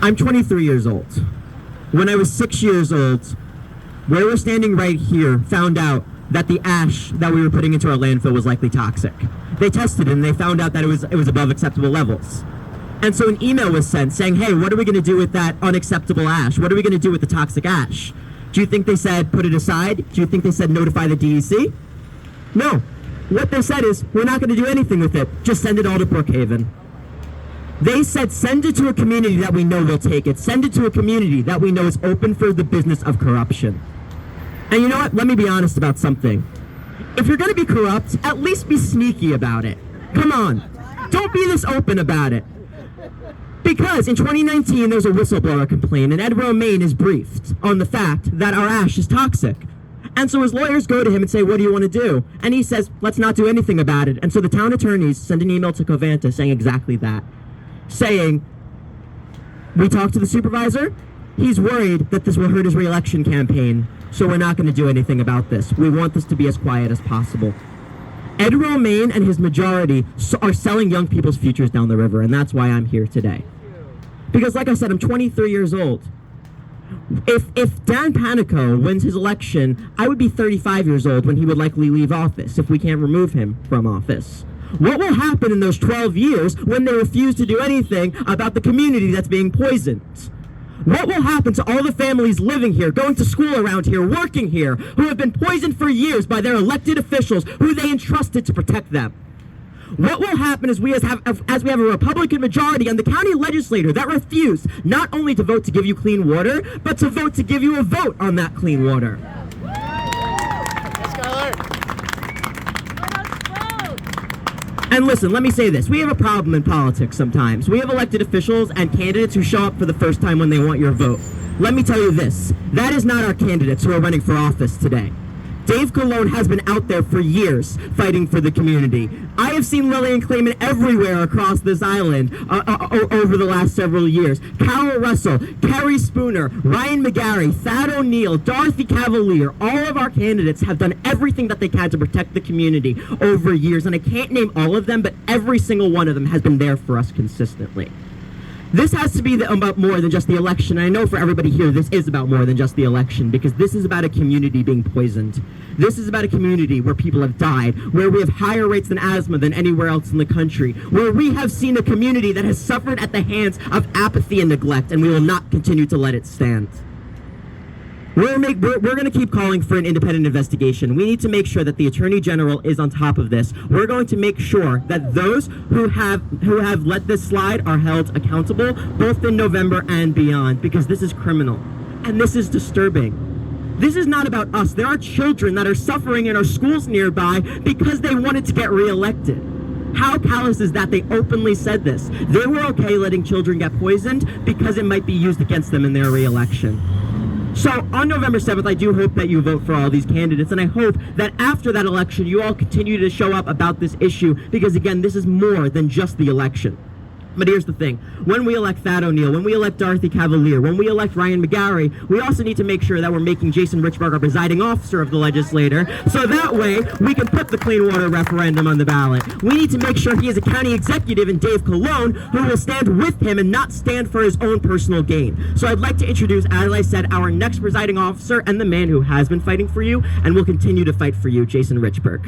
I'm 23 years old. When I was 6 years old, where we're standing right here, found out that the ash that we were putting into our landfill was likely toxic. They tested it and they found out that it was above acceptable levels. And so an email was sent saying, hey, what are we going to do with that unacceptable ash? What are we going to do with the toxic ash? Do you think they said put it aside? Do you think they said notify the DEC? No. What they said is, we're not going to do anything with it. Just send it all to Brookhaven. They said send it to a community that we know will take it. Send it to a community that we know is open for the business of corruption. And you know what? Let me be honest about something. If you're going to be corrupt, at least be sneaky about it. Come on. Don't be this open about it. Because in 2019, there was a whistleblower complaint, and Ed Romaine is briefed on the fact that our ash is toxic. And so his lawyers go to him and say, what do you want to do? And he says, let's not do anything about it. And so the town attorneys send an email to Covanta saying exactly that. Saying, we talked to the supervisor, he's worried that this will hurt his re-election campaign, so we're not going to do anything about this. We want this to be as quiet as possible. Ed Romaine and his majority are selling young people's futures down the river, and that's why I'm here today. Because like I said, I'm 23 years old. If Dan Panico wins his election, I would be 35 years old when he would likely leave office if we can't remove him from office. What will happen in those 12 years when they refuse to do anything about the community that's being poisoned? What will happen to all the families living here, going to school around here, working here, who have been poisoned for years by their elected officials who they entrusted to protect them? What will happen is we have a Republican majority on the county legislature that refuse not only to vote to give you clean water, but to vote to give you a vote on that clean water. Skyler. And listen, let me say this. We have a problem in politics sometimes. We have elected officials and candidates who show up for the first time when they want your vote. Let me tell you this. That is not our candidates who are running for office today. Dave Colon has been out there for years fighting for the community. I have seen Lillian Clayman everywhere across this island over the last several years. Carol Russell, Kerry Spooner, Ryan McGarry, Thad O'Neill, Dorothy Cavalier, all of our candidates have done everything that they can to protect the community over years. And I can't name all of them, but every single one of them has been there for us consistently. This has to be about more than just the election. I know for everybody here, this is about more than just the election, because this is about a community being poisoned. This is about a community where people have died, where we have higher rates than asthma than anywhere else in the country, where we have seen a community that has suffered at the hands of apathy and neglect, and we will not continue to let it stand. We're going to keep calling for an independent investigation. We need to make sure that the Attorney General is on top of this. We're going to make sure that those who have let this slide are held accountable, both in November and beyond, because this is criminal and this is disturbing. This is not about us. There are children that are suffering in our schools nearby because they wanted to get reelected. How callous is that? They openly said this. They were okay letting children get poisoned because it might be used against them in their reelection. So on November 7th, I do hope that you vote for all these candidates, and I hope that after that election, you all continue to show up about this issue, because again, this is more than just the election. But here's the thing. When we elect Thad O'Neill, when we elect Dorothy Cavalier, when we elect Ryan McGarry, we also need to make sure that we're making Jason Richburg our presiding officer of the legislature, so that way we can put the clean water referendum on the ballot. We need to make sure he is a county executive in Dave Colon who will stand with him and not stand for his own personal gain. So I'd like to introduce, as I said, our next presiding officer and the man who has been fighting for you and will continue to fight for you, Jason Richburg.